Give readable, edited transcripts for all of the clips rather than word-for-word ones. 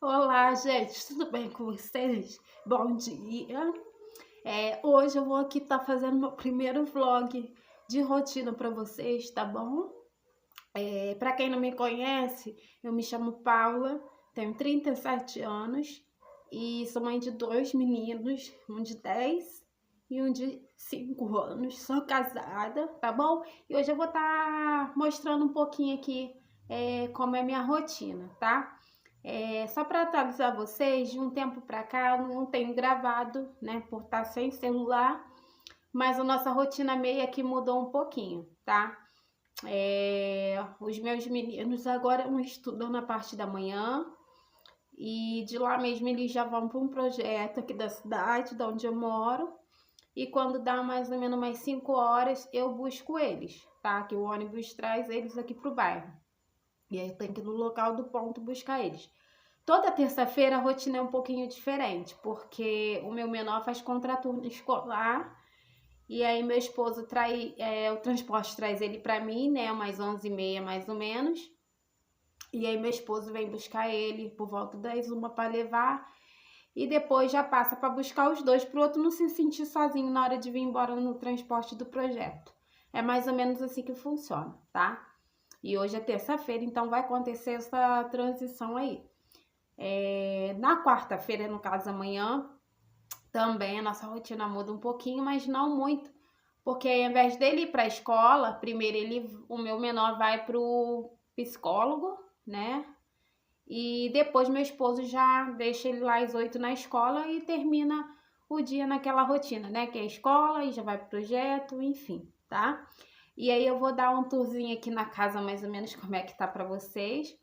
Olá, gente, tudo bem com vocês? Bom dia. Hoje eu vou aqui estar fazendo meu primeiro vlog de rotina para vocês, tá bom? Para quem não me conhece, eu me chamo Paula, tenho 37 anos e sou mãe de dois meninos, um de 10 e um de 5 anos. Sou casada, tá bom? E hoje eu vou estar mostrando um pouquinho aqui como é minha rotina, tá? Só para atualizar vocês, de um tempo para cá eu não tenho gravado, né, por estar sem celular, mas a nossa rotina meio que mudou um pouquinho, tá? Os meus meninos agora estudam na parte da manhã e de lá mesmo eles já vão para um projeto aqui da cidade, de onde eu moro, e quando dá mais ou menos umas 5 horas eu busco eles, tá? Que o ônibus traz eles aqui pro bairro. E aí eu tenho que ir no local do ponto buscar eles. Toda terça-feira a rotina é um pouquinho diferente, porque o meu menor faz contraturno escolar e aí meu esposo o transporte traz ele para mim, né, umas 11h30 mais ou menos. E aí meu esposo vem buscar ele por volta das 1 para levar e depois já passa para buscar os dois para o outro não se sentir sozinho na hora de vir embora no transporte do projeto. É mais ou menos assim que funciona, tá? E hoje é terça-feira, então vai acontecer essa transição aí. Na quarta-feira, no caso amanhã, também a nossa rotina muda um pouquinho, mas não muito, porque ao invés dele ir para a escola, primeiro o meu menor vai para o psicólogo, né? E depois meu esposo já deixa ele lá às 8 na escola e termina o dia naquela rotina, né? Que é a escola e já vai pro projeto, enfim, tá? E aí eu vou dar um tourzinho aqui na casa, mais ou menos como é que tá para vocês.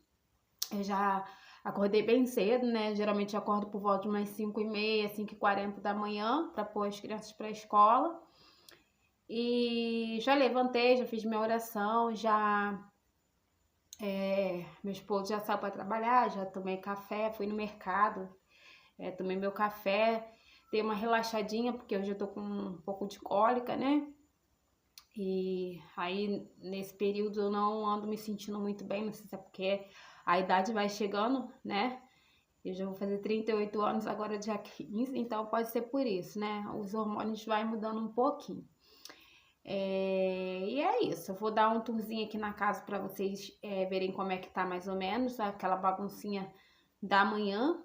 Eu já acordei bem cedo, né? Geralmente eu acordo por volta de umas 5h30, 5h40 da manhã para pôr as crianças para a escola. E já levantei, já fiz minha oração, meu esposo já saiu para trabalhar, já tomei café, fui no mercado, tomei meu café, dei uma relaxadinha, porque hoje eu tô com um pouco de cólica, né? E aí, nesse período, eu não ando me sentindo muito bem, não sei se é porque a idade vai chegando, né? Eu já vou fazer 38 anos agora, dia 15, então pode ser por isso, né? Os hormônios vai mudando um pouquinho. E é isso, eu vou dar um tourzinho aqui na casa para vocês verem como é que tá mais ou menos, aquela baguncinha da manhã.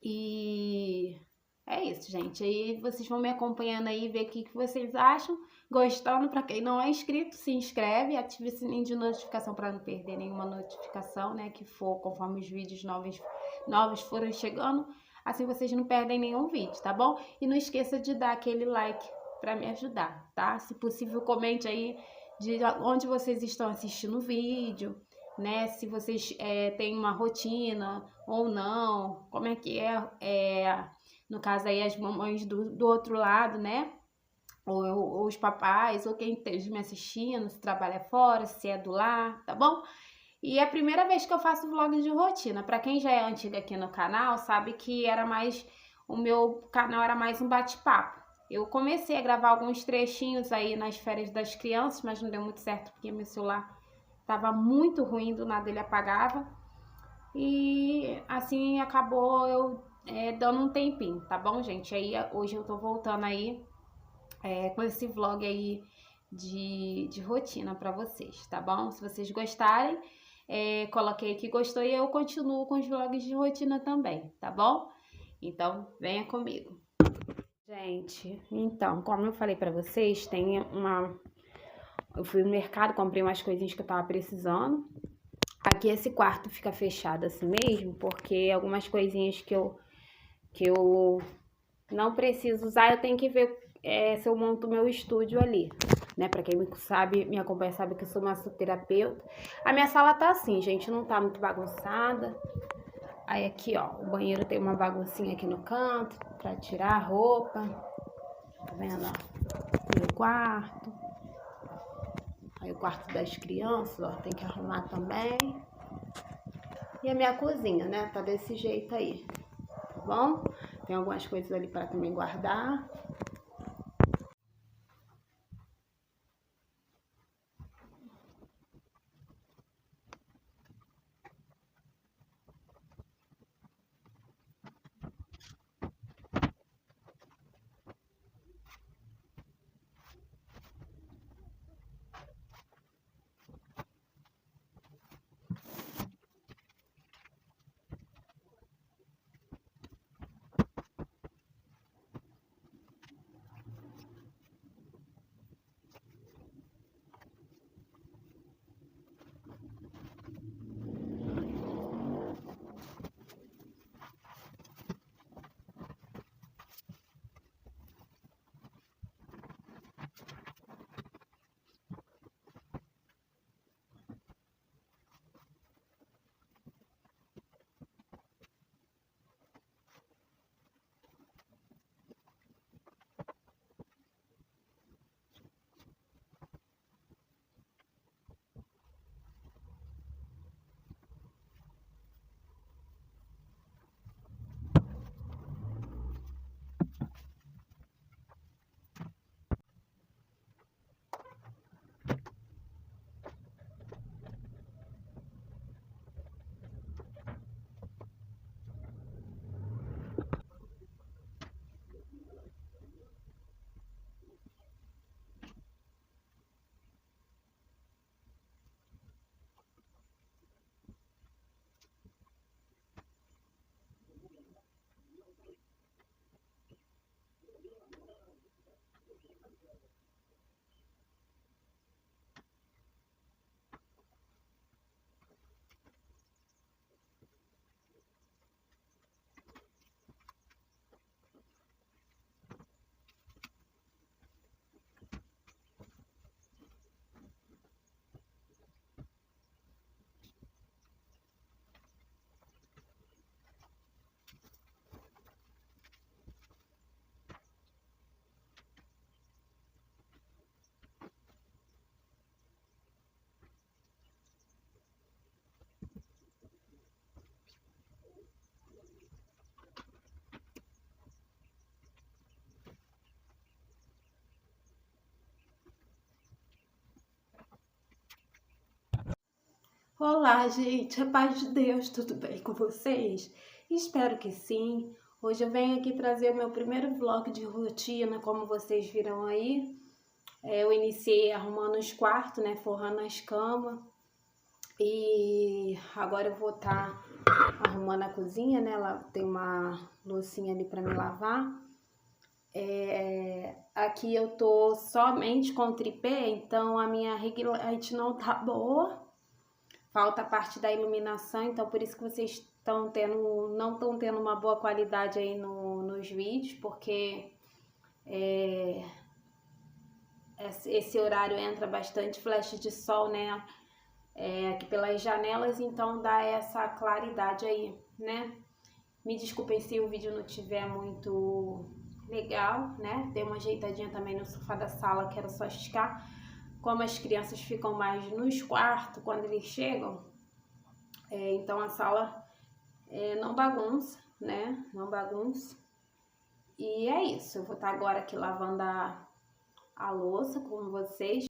E é isso, gente. Aí vocês vão me acompanhando aí, ver o que vocês acham. Gostando, para quem não é inscrito, se inscreve, ative o sininho de notificação para não perder nenhuma notificação, né? Que for conforme os vídeos novos forem chegando. Assim vocês não perdem nenhum vídeo, tá bom? E não esqueça de dar aquele like para me ajudar, tá? Se possível, comente aí de onde vocês estão assistindo o vídeo, né? Se vocês têm uma rotina ou não, como é que no caso aí as mamães do outro lado, né? Ou os papais, ou quem esteja me assistindo, se trabalha fora, se é do lar, tá bom? E é a primeira vez que eu faço vlog de rotina. Para quem já é antiga aqui no canal, sabe que o meu canal era mais um bate-papo. Eu comecei a gravar alguns trechinhos aí nas férias das crianças, mas não deu muito certo porque meu celular tava muito ruim, do nada ele apagava. E assim acabou eu dando um tempinho, tá bom, gente? Aí hoje eu tô voltando aí com esse vlog aí de rotina pra vocês, tá bom? Se vocês gostarem, coloquei que gostou e eu continuo com os vlogs de rotina também, tá bom? Então, venha comigo. Gente, então, como eu falei pra vocês, eu fui no mercado, comprei umas coisinhas que eu tava precisando. Aqui esse quarto fica fechado assim mesmo, porque algumas coisinhas que eu não preciso usar, eu tenho que ver se eu monto meu estúdio ali, né? Pra quem me acompanha sabe que eu sou massoterapeuta. A minha sala tá assim, gente, não tá muito bagunçada. Aí aqui, ó, o banheiro tem uma baguncinha aqui no canto pra tirar a roupa. Tá vendo, ó? Meu quarto. Aí o quarto das crianças, ó, tem que arrumar também. E a minha cozinha, né? Tá desse jeito aí, tá bom? Tem algumas coisas ali para também guardar. Olá, gente, a paz de Deus, tudo bem com vocês? Espero que sim. Hoje eu venho aqui trazer o meu primeiro vlog de rotina, como vocês viram aí. Eu iniciei arrumando os quartos, né, forrando as camas. E agora eu vou estar arrumando a cozinha, né, lá tem uma loucinha ali para me lavar. Aqui eu tô somente com tripé, então a minha ring light não tá boa. Falta a parte da iluminação, então por isso que vocês estão tendo, não estão tendo uma boa qualidade aí nos vídeos, porque esse horário entra bastante flash de sol, né? Aqui pelas janelas, então dá essa claridade aí, né? Me desculpem se o vídeo não tiver muito legal, né? Dei uma ajeitadinha também no sofá da sala, quero só esticar. Como as crianças ficam mais nos quartos quando eles chegam, então a sala não bagunça, né? Não bagunça. E é isso, eu vou estar agora aqui lavando a louça com vocês.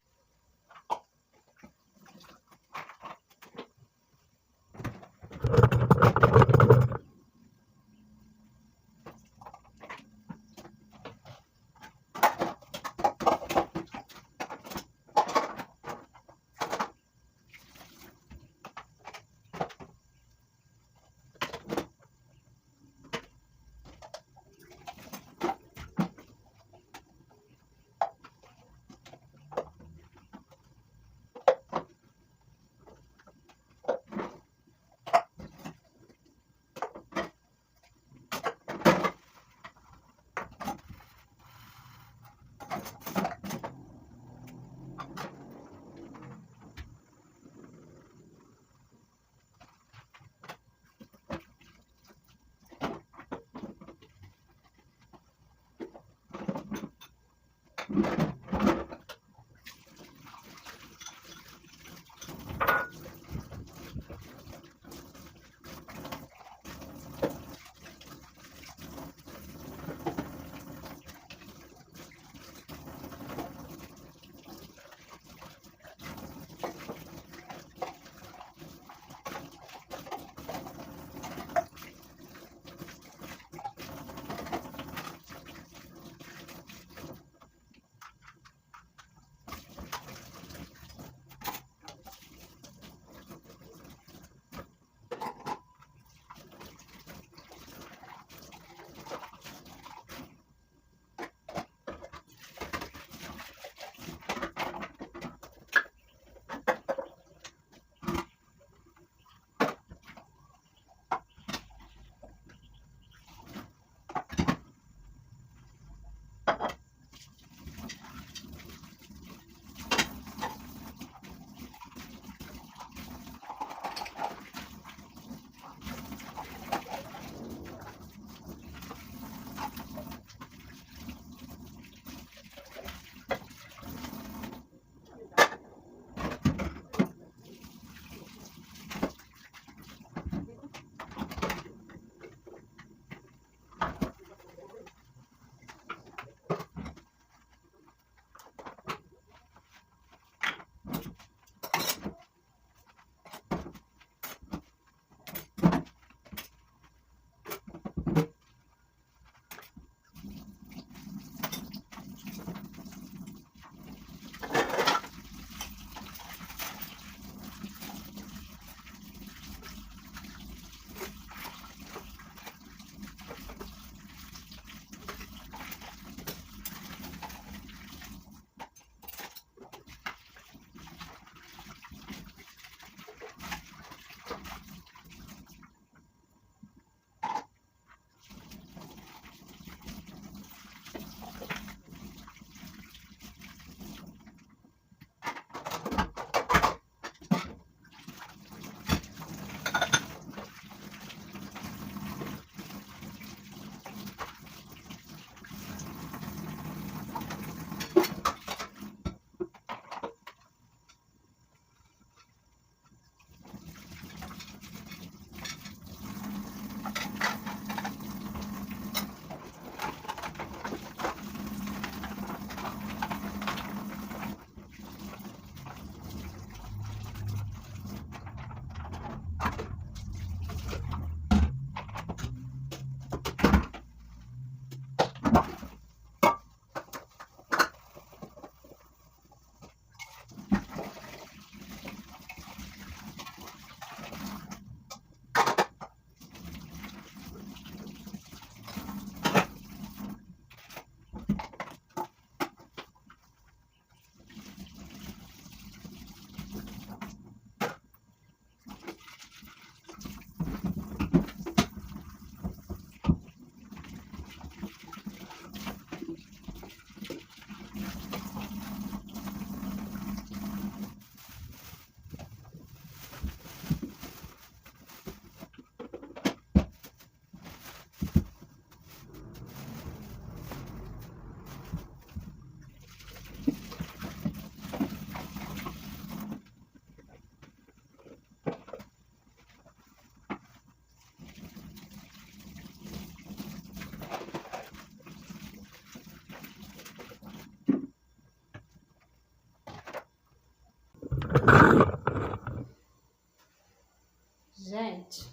Gente,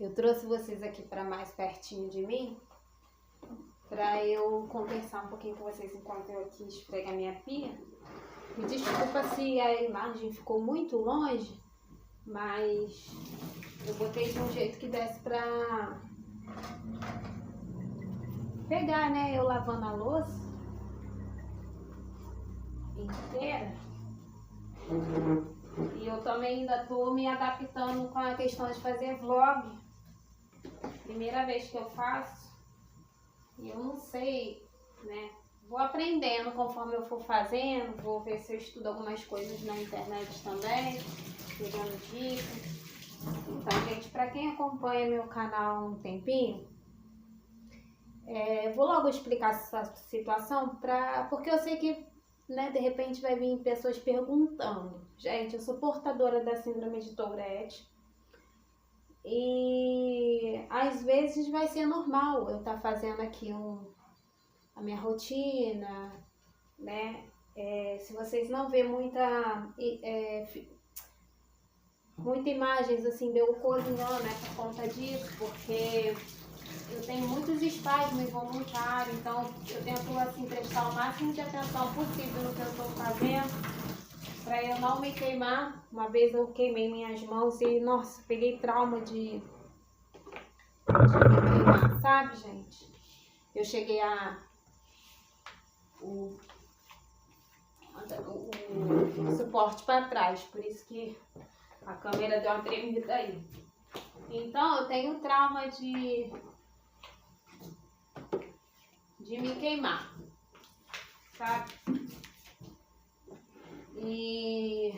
eu trouxe vocês aqui para mais pertinho de mim, para eu conversar um pouquinho com vocês enquanto eu aqui esfrego a minha pia. Me desculpa se a imagem ficou muito longe, mas eu botei de um jeito que desse para pegar, né? Eu lavando a louça inteira. E eu também ainda tô me adaptando com a questão de fazer vlog. Primeira vez que eu faço. E eu não sei, né? Vou aprendendo conforme eu for fazendo. Vou ver se eu estudo algumas coisas na internet também, pegando dicas. Então, gente, para quem acompanha meu canal há um tempinho, vou logo explicar essa situação, porque eu sei que, né, de repente vai vir pessoas perguntando. Gente, eu sou portadora da síndrome de Tourette e às vezes vai ser normal eu estar fazendo aqui a minha rotina, né? Se vocês não vê muita imagens assim de eu cozinhando, né, por conta disso, porque eu tenho muitos espasmos involuntários, então eu tento assim prestar o máximo de atenção possível no que eu estou fazendo, para eu não me queimar. Uma vez eu queimei minhas mãos e, nossa, peguei trauma de me queimar, sabe, gente? Eu cheguei o suporte para trás, por isso que a câmera deu uma tremida aí. Então eu tenho trauma de me queimar, sabe? E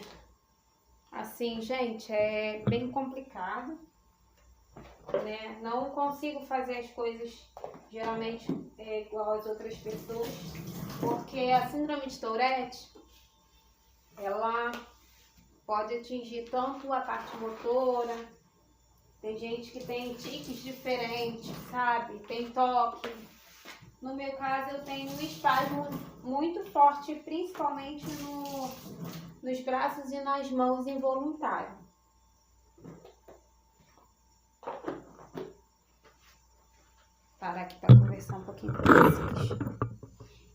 assim, gente, é bem complicado, né? Não consigo fazer as coisas geralmente igual as outras pessoas, porque a síndrome de Tourette, ela pode atingir tanto a parte motora, tem gente que tem tiques diferentes, sabe? Tem toque. No meu caso, eu tenho um espasmo muito forte, principalmente nos braços e nas mãos involuntário. Parar aqui para conversar um pouquinho com vocês.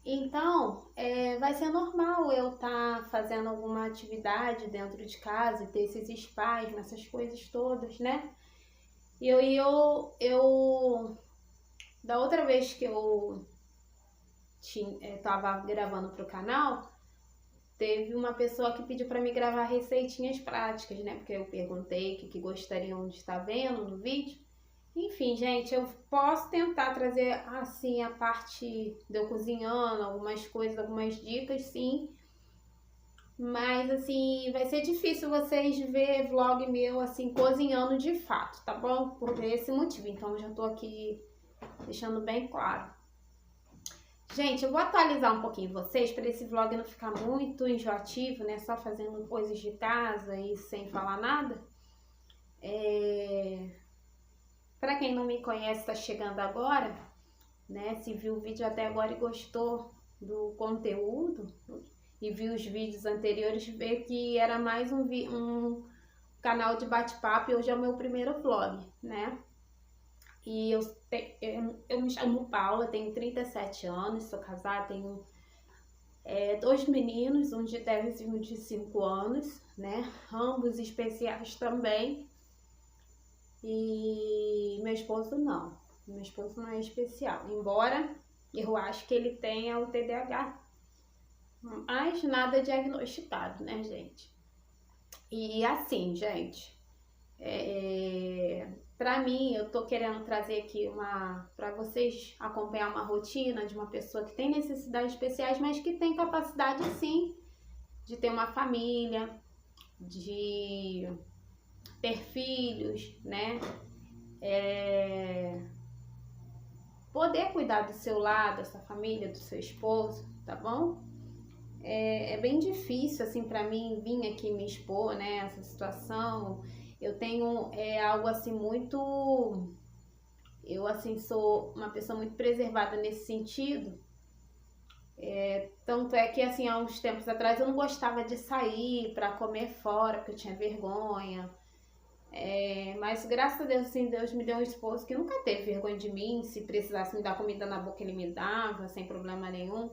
Então, vai ser normal eu estar fazendo alguma atividade dentro de casa e ter esses espasmos, essas coisas todas, né? E eu da outra vez que eu tava gravando pro canal, teve uma pessoa que pediu para me gravar receitinhas práticas, né? Porque eu perguntei o que gostariam de estar vendo no vídeo. Enfim, gente, eu posso tentar trazer assim a parte de eu cozinhando, algumas coisas, algumas dicas, sim. Mas assim, vai ser difícil vocês ver vlog meu assim cozinhando de fato, tá bom? Por esse motivo. Então eu já tô aqui deixando bem claro. Gente, eu vou atualizar um pouquinho vocês para esse vlog não ficar muito enjoativo, né? Só fazendo coisas de casa e sem falar nada. Para quem não me conhece, tá chegando agora, né? Se viu o vídeo até agora e gostou do conteúdo e viu os vídeos anteriores, vê que era mais um canal de bate-papo e hoje é o meu primeiro vlog, né? E eu me chamo Paula, tenho 37 anos, sou casada, tenho 2 meninos, um de 10 e um de 5 anos, né? Ambos especiais também. E meu esposo não é especial, embora eu acho que ele tenha o TDAH, mas nada diagnosticado, né, gente? E assim, gente, pra mim, eu tô querendo trazer aqui pra vocês acompanhar uma rotina de uma pessoa que tem necessidades especiais, mas que tem capacidade sim de ter uma família, de ter filhos, né? Poder cuidar do seu lar, da sua família, do seu esposo, tá bom? É bem difícil, assim, pra mim vir aqui me expor, né, essa situação. Eu tenho algo assim muito... Eu, assim, sou uma pessoa muito preservada nesse sentido. Tanto é que, assim, há uns tempos atrás eu não gostava de sair para comer fora, porque eu tinha vergonha. Mas graças a Deus, assim, Deus me deu um esposo que nunca teve vergonha de mim. Se precisasse me dar comida na boca, ele me dava, sem problema nenhum.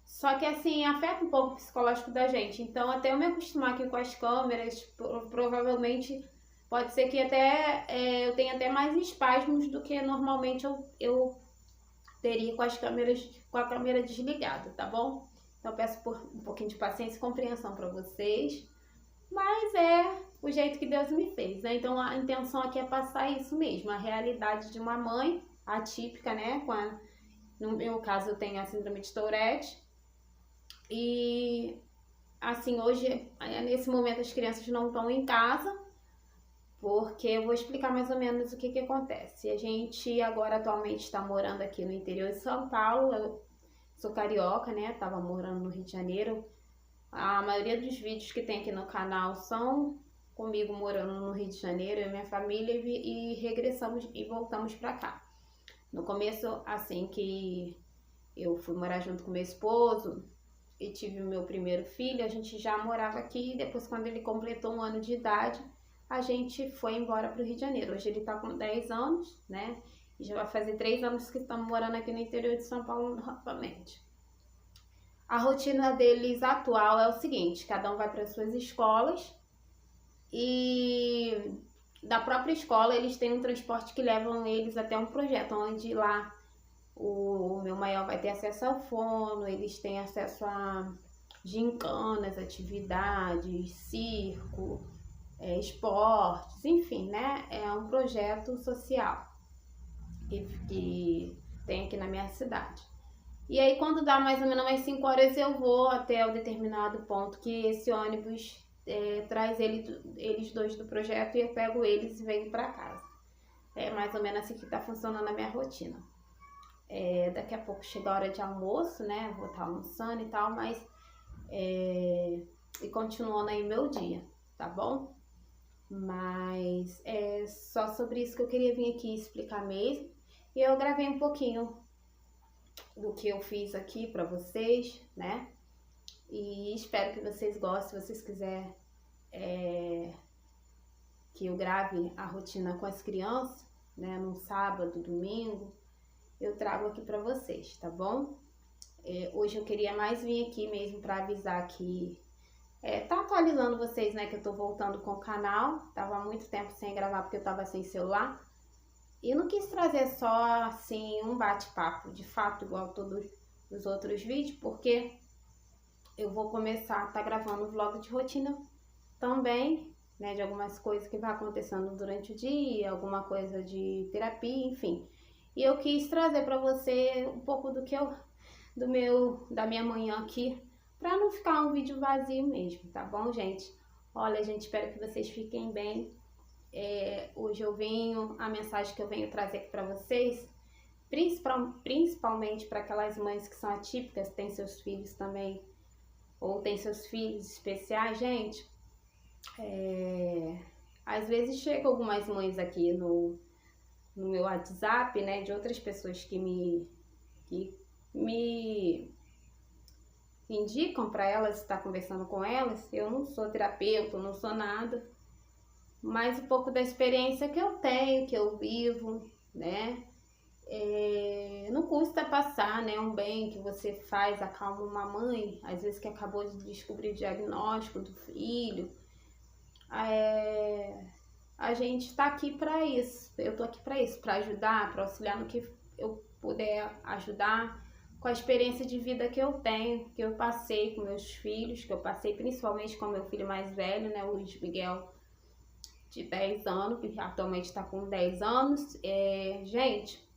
Só que, assim, afeta um pouco o psicológico da gente. Então, até eu me acostumar aqui com as câmeras, provavelmente pode ser que até eu tenha até mais espasmos do que normalmente eu teria com a câmera desligada, tá bom? Então, eu peço por um pouquinho de paciência e compreensão para vocês. Mas é o jeito que Deus me fez, né? Então a intenção aqui é passar isso mesmo, a realidade de uma mãe atípica, né? No meu caso eu tenho a síndrome de Tourette. E assim, hoje, nesse momento as crianças não estão em casa, porque eu vou explicar mais ou menos o que acontece. A gente agora atualmente está morando aqui no interior de São Paulo, eu sou carioca, né? Tava morando no Rio de Janeiro. A maioria dos vídeos que tem aqui no canal são comigo morando no Rio de Janeiro, eu e minha família, e regressamos e voltamos para cá. No começo, assim que eu fui morar junto com meu esposo e tive meu primeiro filho, a gente já morava aqui. Depois, quando ele completou 1 ano de idade, a gente foi embora para o Rio de Janeiro. Hoje ele está com 10 anos, né? E já vai fazer 3 anos que estamos morando aqui no interior de São Paulo novamente. A rotina deles atual é o seguinte: cada um vai para suas escolas e da própria escola eles têm um transporte que levam eles até um projeto, onde lá o meu maior vai ter acesso ao fono, eles têm acesso a gincanas, atividades, circo, esportes, enfim, né? É um projeto social que tem aqui na minha cidade. E aí, quando dá mais ou menos umas 5 horas, eu vou até o determinado ponto que esse ônibus traz eles dois do projeto, e eu pego eles e venho para casa. É mais ou menos assim que tá funcionando a minha rotina. Daqui a pouco chega a hora de almoço, né? Vou estar almoçando e tal, mas e continuando aí meu dia, tá bom? Mas é só sobre isso que eu queria vir aqui explicar mesmo. E eu gravei um pouquinho do que eu fiz aqui para vocês, né? E espero que vocês gostem. Se vocês quiserem que eu grave a rotina com as crianças, né? Num sábado, domingo, eu trago aqui para vocês, tá bom? Hoje eu queria mais vir aqui mesmo para avisar que tá atualizando vocês, né? Que eu tô voltando com o canal. Tava há muito tempo sem gravar porque eu tava sem celular. E não quis trazer só, assim, um bate-papo, de fato, igual todos os outros vídeos, porque eu vou começar a estar gravando vlog de rotina também, né, de algumas coisas que vai acontecendo durante o dia, alguma coisa de terapia, enfim. E eu quis trazer para você um pouco da minha manhã aqui, para não ficar um vídeo vazio mesmo, tá bom, gente? Olha, gente, espero que vocês fiquem bem. Hoje a mensagem que eu venho trazer aqui para vocês, principalmente para aquelas mães que são atípicas, têm seus filhos também, ou têm seus filhos especiais, gente. Às vezes chegam algumas mães aqui no meu WhatsApp, né, de outras pessoas que me indicam para elas estar conversando com elas. Eu não sou terapeuta, não sou nada, mas um pouco da experiência que eu tenho, que eu vivo, né? Não custa passar, né? Um bem que você faz, acalma uma mãe, às vezes que acabou de descobrir o diagnóstico do filho. A gente tá aqui para isso, eu tô aqui para isso, para ajudar, para auxiliar no que eu puder ajudar, com a experiência de vida que eu tenho, que eu passei com meus filhos, que eu passei principalmente com meu filho mais velho, né? O Luiz Miguel, de 10 anos, que atualmente está com 10 anos. Gente,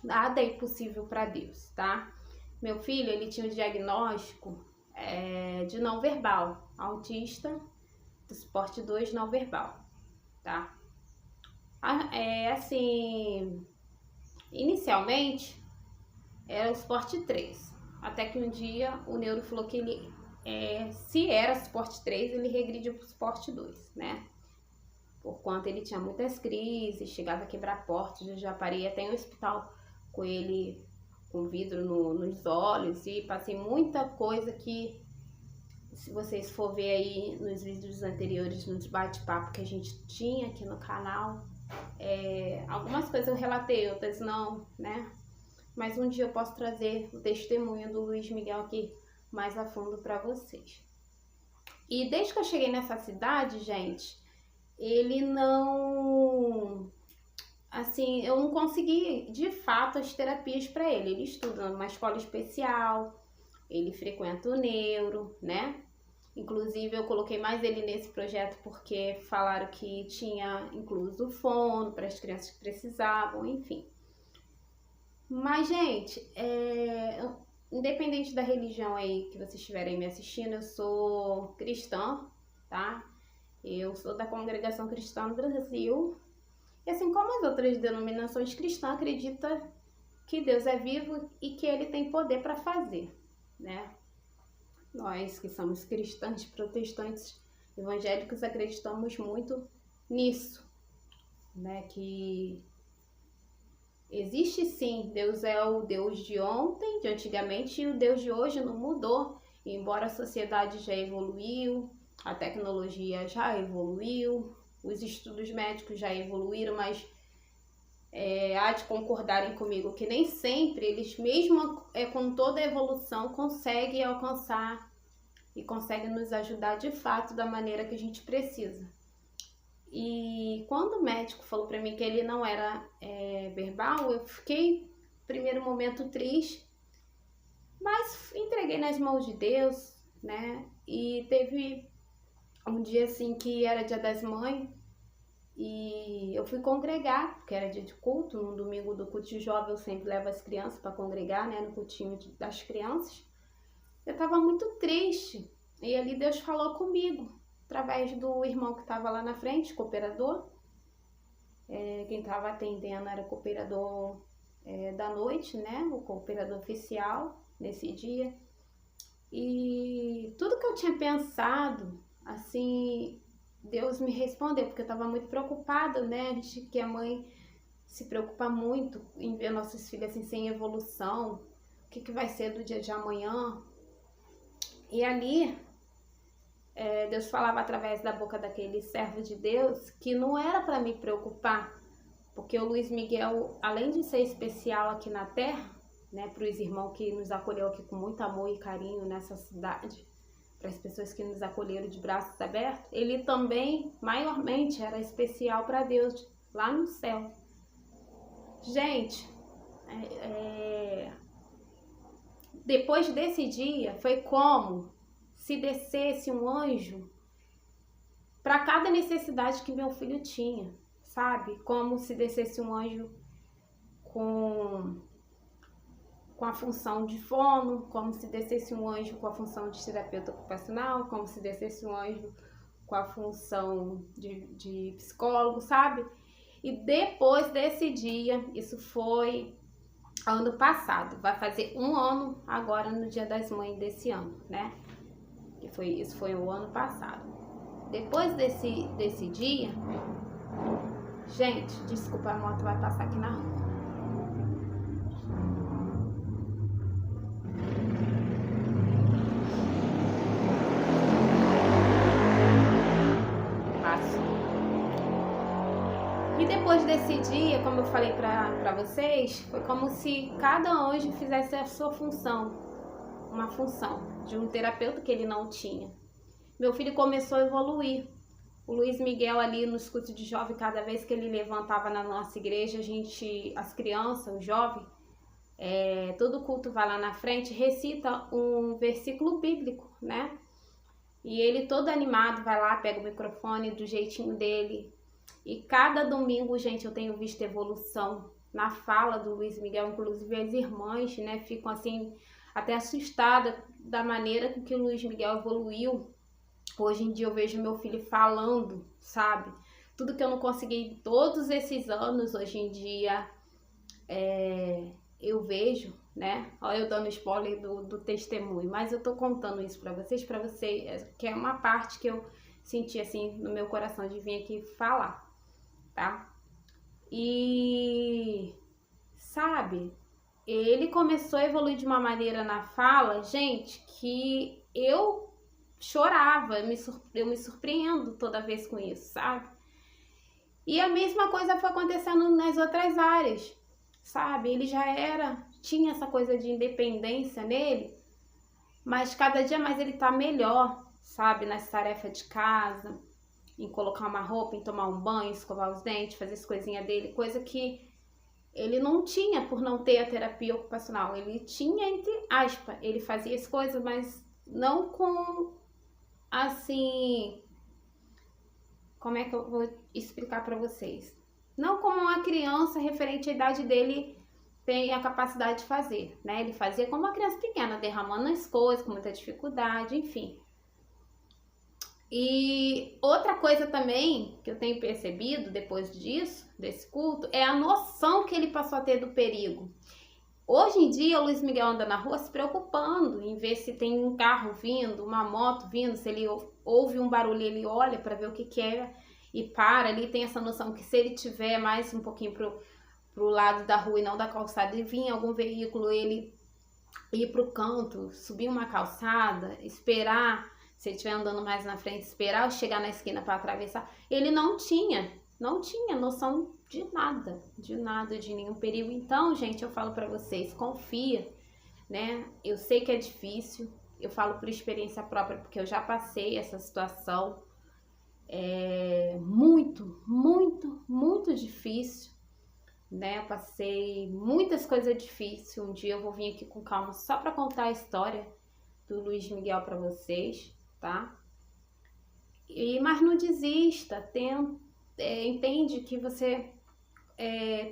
nada é impossível para Deus, tá? Meu filho, ele tinha o diagnóstico de não verbal, autista do suporte 2 não verbal, tá? Assim, inicialmente era o suporte 3, até que um dia o neuro falou que ele, se era suporte 3, ele regrediu para o suporte 2, né? Por quanto ele tinha muitas crises, chegava a quebrar portas. Eu já parei até em hospital com ele com vidro nos olhos e passei muita coisa que, se vocês for ver aí nos vídeos anteriores, nos bate-papo que a gente tinha aqui no canal, algumas coisas eu relatei, outras não, né? Mas um dia eu posso trazer o testemunho do Luiz Miguel aqui mais a fundo para vocês. E desde que eu cheguei nessa cidade, gente, ele não... Assim, eu não consegui, de fato, as terapias para ele. Ele estuda numa escola especial, ele frequenta o neuro, né? Inclusive, eu coloquei mais ele nesse projeto porque falaram que tinha incluso o fono para as crianças que precisavam, enfim. Mas, gente, independente da religião aí que vocês estiverem me assistindo, eu sou cristã, tá? Eu sou da Congregação Cristã do Brasil. E assim como as outras denominações cristãs, acredita que Deus é vivo e que Ele tem poder para fazer, né? Nós que somos cristãos, protestantes, evangélicos, acreditamos muito nisso, né? Que existe sim, Deus é o Deus de ontem, de antigamente, e o Deus de hoje não mudou. E embora a sociedade já evoluiu, a tecnologia já evoluiu, os estudos médicos já evoluíram, mas há de concordarem comigo que nem sempre eles, mesmo com toda a evolução, conseguem alcançar e conseguem nos ajudar de fato da maneira que a gente precisa. E quando o médico falou para mim que ele não era verbal, eu fiquei, no primeiro momento, triste, mas entreguei nas mãos de Deus, né? E teve um dia assim que era Dia das Mães e eu fui congregar, porque era dia de culto. No domingo do culto de jovem eu sempre levo as crianças para congregar, né? No cultinho das crianças. Eu estava muito triste e ali Deus falou comigo, através do irmão que estava lá na frente, cooperador. Quem estava atendendo era o cooperador da noite, né? O cooperador oficial nesse dia. E tudo que eu tinha pensado, assim, Deus me respondeu, porque eu estava muito preocupada, né? A gente, que a mãe se preocupa muito em ver nossos filhos assim, sem evolução, o que vai ser do dia de amanhã. E ali, Deus falava através da boca daquele servo de Deus que não era para me preocupar, porque o Luiz Miguel, além de ser especial aqui na terra, né, para os irmãos que nos acolheu aqui com muito amor e carinho nessa cidade, para as pessoas que nos acolheram de braços abertos, ele também, maiormente, era especial para Deus, lá no céu. Gente, depois desse dia, foi como se descesse um anjo para cada necessidade que meu filho tinha, sabe? Como se descesse um anjo com a função de fono, como se descesse um anjo com a função de terapeuta ocupacional, como se descesse um anjo com a função de psicólogo, sabe? E depois desse dia, isso foi ano passado, vai fazer um ano agora no Dia das Mães desse ano, né? Isso foi o ano passado. Depois desse dia, gente, desculpa, a moto vai passar aqui na rua. E depois desse dia, como eu falei pra vocês, foi como se cada anjo fizesse a sua função, uma função de um terapeuta que ele não tinha. Meu filho começou a evoluir. O Luiz Miguel ali nos cultos de jovem, cada vez que ele levantava na nossa igreja, as crianças, os jovens, todo culto vai lá na frente, recita um versículo bíblico, né? E ele todo animado vai lá, pega o microfone do jeitinho dele. E cada domingo, gente, eu tenho visto evolução na fala do Luiz Miguel, inclusive as irmãs, né, ficam assim, até assustadas da maneira com que o Luiz Miguel evoluiu. Hoje em dia eu vejo meu filho falando, sabe? Tudo que eu não consegui todos esses anos, hoje em dia eu vejo, né? Olha eu dando spoiler do testemunho, mas eu tô contando isso pra vocês, que é uma parte que eu senti assim no meu coração de vir aqui falar, tá? E sabe, ele começou a evoluir de uma maneira na fala, gente, que eu chorava, eu me surpreendo toda vez com isso, sabe? E a mesma coisa foi acontecendo nas outras áreas, sabe? Ele já tinha essa coisa de independência nele, mas cada dia mais ele tá melhor, sabe? Nas tarefas de casa, em colocar uma roupa, em tomar um banho, escovar os dentes, fazer as coisinhas dele, coisa que ele não tinha por não ter a terapia ocupacional. Ele tinha, entre aspas, ele fazia as coisas, mas não com, assim, como é que eu vou explicar para vocês? Não como uma criança referente à idade dele tem a capacidade de fazer, né? Ele fazia como uma criança pequena, derramando as coisas com muita dificuldade, enfim. E outra coisa também que eu tenho percebido depois disso, desse culto, é a noção que ele passou a ter do perigo. Hoje em dia, o Luiz Miguel anda na rua se preocupando em ver se tem um carro vindo, uma moto vindo, se ele ouve um barulho, ele olha para ver o que é e para ali, tem essa noção que se ele tiver mais um pouquinho pro lado da rua e não da calçada e vir algum veículo, ele ir pro canto, subir uma calçada, esperar, se ele estiver andando mais na frente, esperar eu chegar na esquina para atravessar. Ele não tinha noção de nada, de nenhum perigo. Então, gente, eu falo para vocês, confia, né? Eu sei que é difícil, eu falo por experiência própria, porque eu já passei essa situação. É muito difícil, né? Eu passei muitas coisas difíceis. Um dia eu vou vir aqui com calma só para contar a história do Luiz Miguel para vocês, tá? Mas não desista, entende que você,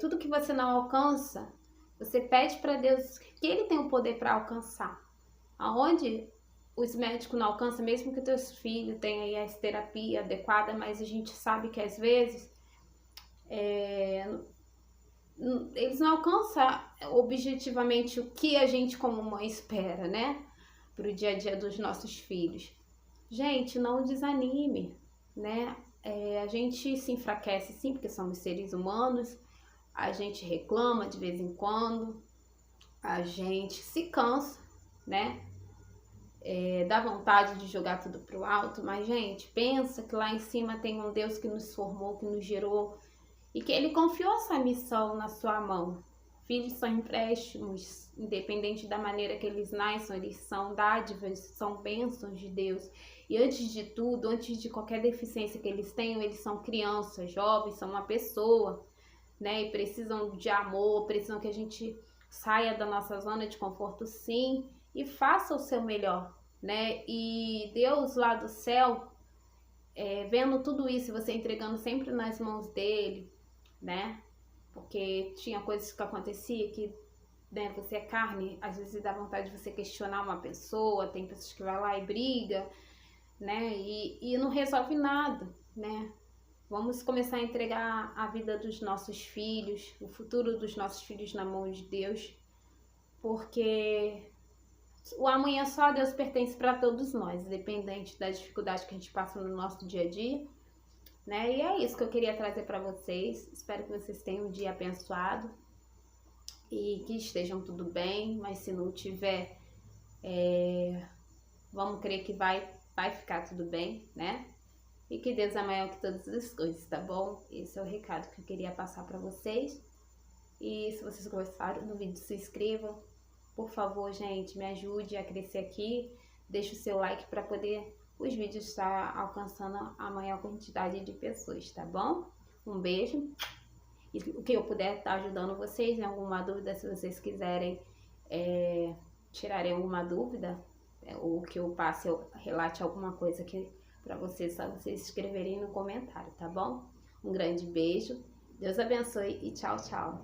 tudo que você não alcança, você pede para Deus que Ele tem o poder para alcançar. Aonde os médicos não alcançam, mesmo que teus filhos tenham aí essa terapia adequada, mas a gente sabe que às vezes eles não alcançam objetivamente o que a gente como mãe espera, né? Para o dia a dia dos nossos filhos. Gente, não desanime, né? A gente se enfraquece sim, porque somos seres humanos, a gente reclama de vez em quando, a gente se cansa, né? Dá vontade de jogar tudo pro alto, mas gente, pensa que lá em cima tem um Deus que nos formou, que nos gerou e que Ele confiou essa missão na sua mão. Filhos são empréstimos, independente da maneira que eles nascem, eles são dádivas, são bênçãos de Deus. E antes de tudo, antes de qualquer deficiência que eles tenham, eles são crianças, jovens, são uma pessoa, né? E precisam de amor, precisam que a gente saia da nossa zona de conforto, sim, e faça o seu melhor, né? E Deus lá do céu, vendo tudo isso, você entregando sempre nas mãos dele, né? Porque tinha coisas que acontecia que, né, você é carne, às vezes dá vontade de você questionar uma pessoa, tem pessoas que vai lá e briga, né? E não resolve nada, né? Vamos começar a entregar a vida dos nossos filhos, o futuro dos nossos filhos na mão de Deus, porque o amanhã só a Deus pertence para todos nós, independente da dificuldade que a gente passa no nosso dia a dia, né? E é isso que eu queria trazer para vocês. Espero que vocês tenham um dia abençoado e que estejam tudo bem, mas se não tiver, vamos crer que vai ficar tudo bem, né? E que Deus é maior que todas as coisas, tá bom? Esse é o recado que eu queria passar para vocês. E se vocês gostaram do vídeo, se inscrevam. Por favor, gente, me ajude a crescer aqui. Deixe o seu like para poder os vídeos estar alcançando a maior quantidade de pessoas, tá bom? Um beijo. E o que eu puder estar ajudando vocês em alguma dúvida, se vocês quiserem tirarem alguma dúvida, ou que eu passe, eu relate alguma coisa que para vocês, só vocês escreverem no comentário, tá bom? Um grande beijo, Deus abençoe e tchau, tchau.